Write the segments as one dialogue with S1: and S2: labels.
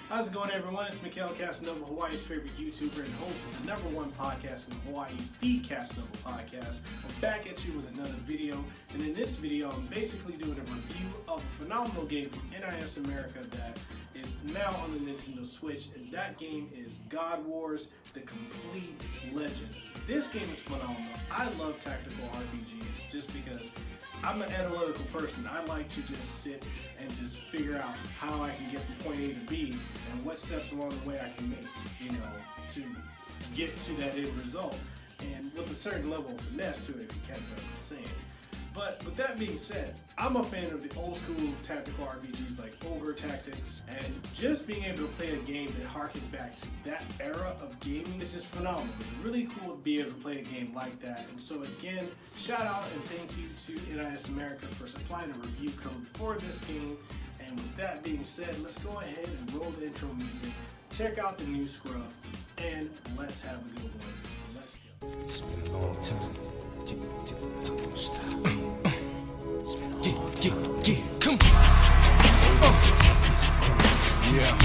S1: How's it going, everyone? It's Mikhail Casanova, Hawaii's favorite YouTuber and host of the #1 podcast in Hawaii, the Casanova Podcast. I'm back at you with another video, and in this video, I'm basically doing a review of a phenomenal game from NIS America that is now on the Nintendo Switch, and that game is God Wars: The Complete Legend. This game is phenomenal. I love tactical RPGs just because I'm an analytical person. I like to just sit and just figure out how I can get from point A to B and what steps along the way I can make, to get to that end result. And with a certain level of finesse to it, if you catch what I'm saying. But with that being said, I'm a fan of the old school tactical RPGs like Ogre Tactics, and just being able to play a game that harkens back to that era of gaming is just phenomenal. It's really cool to be able to play a game like that. And so again, shout out and thank you to NIS America for supplying a review code for this game. And with that being said, let's go ahead and roll the intro music, check out the new scrub, and let's have a good one. Let's go.
S2: It's been a long time. Taco style. Come on. Yeah.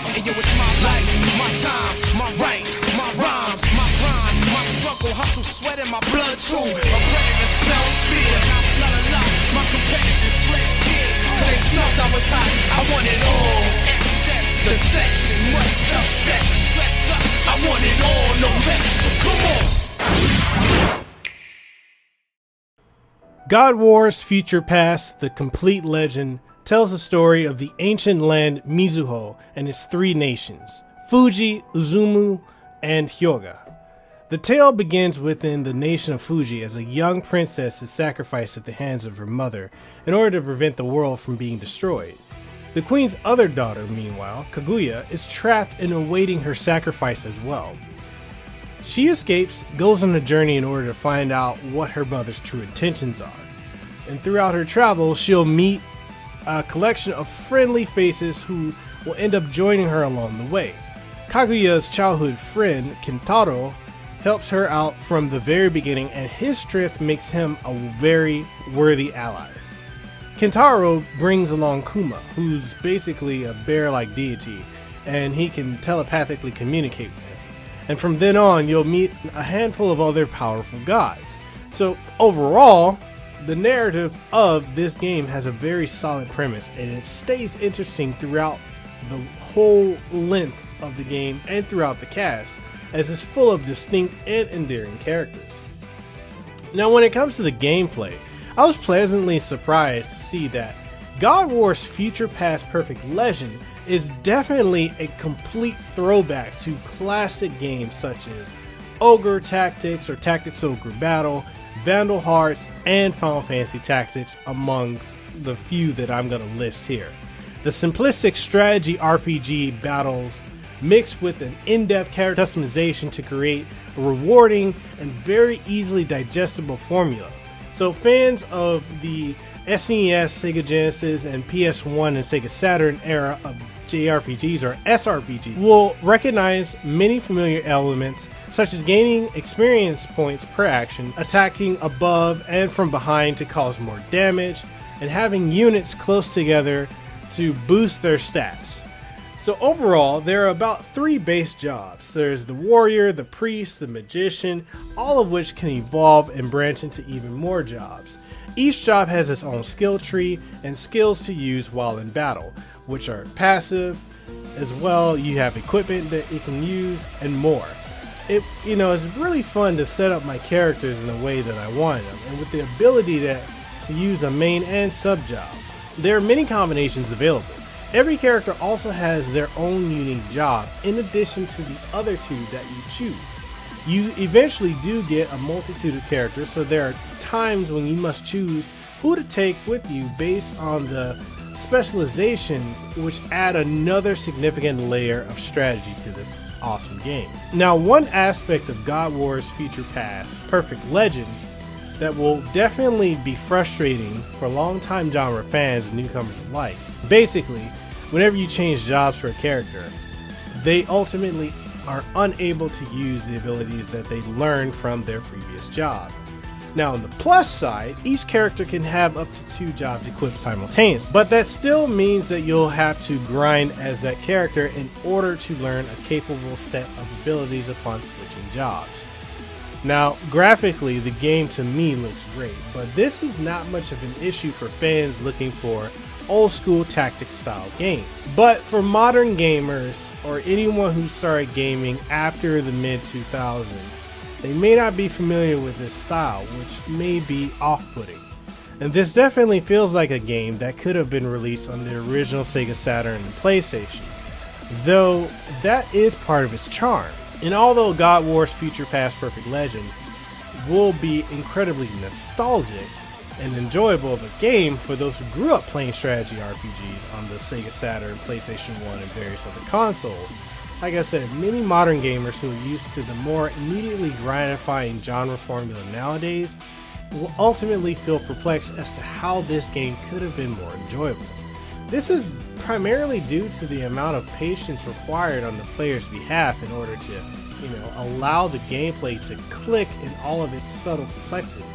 S2: Hey, yo, it's my life, my time, my rights, my rhymes, my grind, my struggle, hustle, sweat in my blood too. I'm ready to smell fear. I smell a lot. My competitors flex here. They smelled I was hot. I want it all. Excess, the sex, much success. Stress us. I want it all, no less. So come on.
S1: God Wars Future Past: The Complete Legend tells the story of the ancient land Mizuho and its three nations, Fuji, Uzumu, and Hyoga. The tale begins within the nation of Fuji as a young princess is sacrificed at the hands of her mother in order to prevent the world from being destroyed. The queen's other daughter, meanwhile, Kaguya, is trapped and awaiting her sacrifice as well. She escapes, goes on a journey in order to find out what her mother's true intentions are. And throughout her travels, she'll meet a collection of friendly faces who will end up joining her along the way. Kaguya's childhood friend, Kentaro, helps her out from the very beginning, and his strength makes him a very worthy ally. Kentaro brings along Kuma, who's basically a bear-like deity, and he can telepathically communicate with him. And from then on, you'll meet a handful of other powerful gods. So overall, the narrative of this game has a very solid premise, and it stays interesting throughout the whole length of the game and throughout the cast, as it's full of distinct and endearing characters. Now, when it comes to the gameplay, I was pleasantly surprised to see that God Wars Future Past Perfect Legend is definitely a complete throwback to classic games such as Ogre Tactics or Tactics Ogre Battle, Vandal Hearts, and Final Fantasy Tactics, among the few that I'm going to list here. The simplistic strategy RPG battles mixed with an in-depth character customization to create a rewarding and very easily digestible formula. So fans of the SNES, Sega Genesis, and PS1 and Sega Saturn era of JRPGs or SRPGs will recognize many familiar elements, such as gaining experience points per action, attacking above and from behind to cause more damage, and having units close together to boost their stats. So overall, there are about 3 base jobs. There's the warrior, the priest, the magician, all of which can evolve and branch into even more jobs. Each job has its own skill tree and skills to use while in battle, which are passive as well. You have equipment that you can use and more. It's really fun to set up my characters in the way that I wanted them, and with the ability to use a main and sub job. There are many combinations available. Every character also has their own unique job in addition to the other 2 that you choose. You eventually do get a multitude of characters, so there are times when you must choose who to take with you based on the specializations, which add another significant layer of strategy to this awesome game. Now, one aspect of God Wars Future Past Perfect Legend that will definitely be frustrating for longtime genre fans and newcomers alike. Basically, whenever you change jobs for a character, they ultimately are unable to use the abilities that they learned from their previous job. Now on the plus side, each character can have up to 2 jobs equipped simultaneously, but that still means that you'll have to grind as that character in order to learn a capable set of abilities upon switching jobs. Now, graphically, the game to me looks great, but this is not much of an issue for fans looking for old school tactics style games. But for modern gamers or anyone who started gaming after the mid 2000s, they may not be familiar with this style, which may be off-putting. And this definitely feels like a game that could have been released on the original Sega Saturn and PlayStation, though that is part of its charm. And although God Wars Future Past Perfect Legend will be incredibly nostalgic and enjoyable of a game for those who grew up playing strategy RPGs on the Sega Saturn, PlayStation 1, and various other consoles, like I said, many modern gamers who are used to the more immediately gratifying genre formula nowadays will ultimately feel perplexed as to how this game could have been more enjoyable. This is primarily due to the amount of patience required on the player's behalf in order to, allow the gameplay to click in all of its subtle complexities.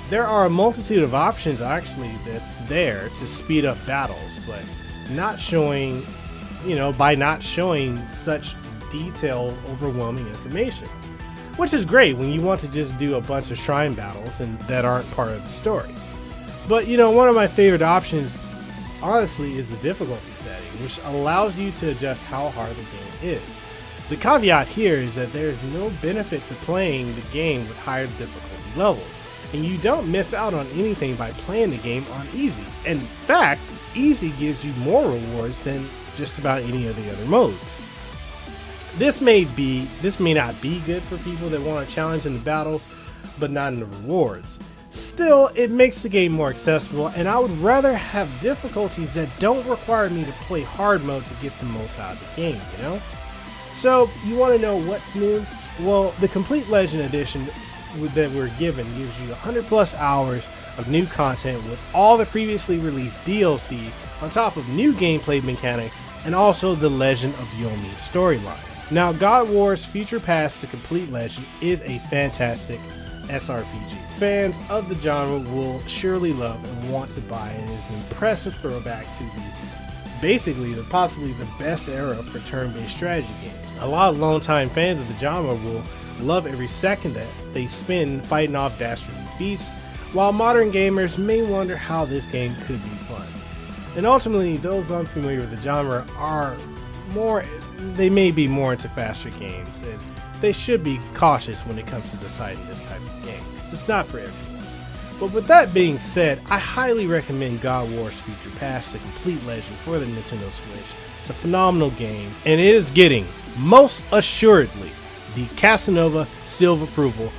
S1: There are a multitude of options actually that's there to speed up battles, but not showing by not showing such detailed, overwhelming information. Which is great when you want to just do a bunch of shrine battles and that aren't part of the story. But one of my favorite options, honestly, is the difficulty setting, which allows you to adjust how hard the game is. The caveat here is that there is no benefit to playing the game with higher difficulty levels, and you don't miss out on anything by playing the game on easy. In fact, easy gives you more rewards than just about any of the other modes. This may not be good for people that want a challenge in the battles, but not in the rewards. Still, it makes the game more accessible, and I would rather have difficulties that don't require me to play hard mode to get the most out of the game, So, you want to know what's new? Well, the Complete Legend Edition that we're given gives you 100 plus hours of new content with all the previously released DLC on top of new gameplay mechanics and also the Legend of Yomi storyline. Now, God Wars Future Past The Complete Legend is a fantastic SRPG. Fans of the genre will surely love and want to buy it. It is an impressive throwback to possibly the best era for turn-based strategy games. A lot of longtime fans of the genre will love every second that they spend fighting off dastardly beasts, while modern gamers may wonder how this game could be fun. And ultimately, those unfamiliar with the genre may be more into faster games, and they should be cautious when it comes to deciding this type of game. It's not for everyone. But with that being said, I highly recommend God Wars Future Past The Complete Legend for the Nintendo Switch. It's a phenomenal game, and it is getting, most assuredly, the Casanova seal of approval.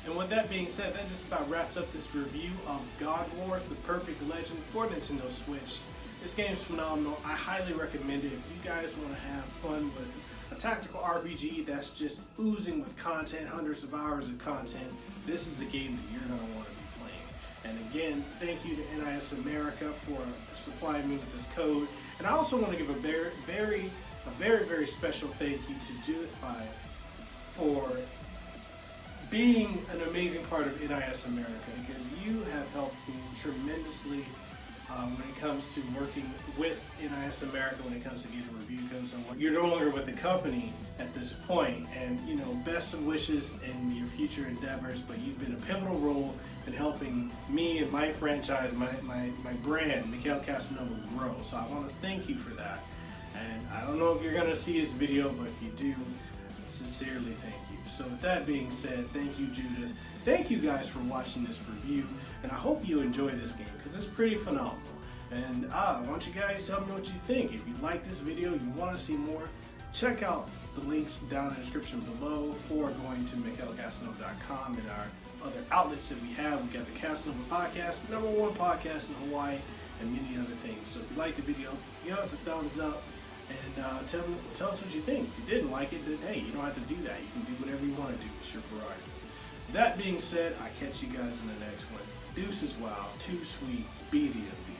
S1: And with that being said, that just about wraps up this review of God Wars The Perfect Legend for Nintendo Switch. This game is phenomenal. I highly recommend it. If you guys want to have fun with a tactical RPG that's just oozing with content, hundreds of hours of content, this is a game that you're going to want to be playing. And again, thank you to NIS America for supplying me with this code. And I also want to give a very, very special thank you to Judith Pye for being an amazing part of NIS America, because you have helped me tremendously when it comes to working with NIS America, when it comes to getting review codes. You're no longer with the company at this point, and best of wishes in your future endeavors, but you've been a pivotal role in helping me and my franchise, my brand, Mikhail Casanova, grow. So I want to thank you for that. And I don't know if you're going to see this video, but if you do, sincerely thank you. So with that being said, thank you, Judith. Thank you guys for watching this review, and I hope you enjoy this game because it's pretty phenomenal. And I want you guys to tell me what you think. If you like this video, you want to see more, check out the links down in the description below for going to MikhailCasanova.com and our other outlets that we have. We got the Casanova Podcast, #1 podcast in Hawaii, and many other things. So if you liked the video, give us a thumbs up and tell us what you think. If you didn't like it, then hey, you don't have to do that. You can do whatever you want to do. It's your prerogative. That being said, I catch you guys in the next one. Deuces wild, too sweet, BDMB.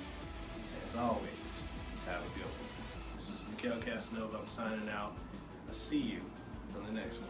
S1: As always, have a good one. This is Mikhail Casanova. I'm signing out. I'll see you on the next one.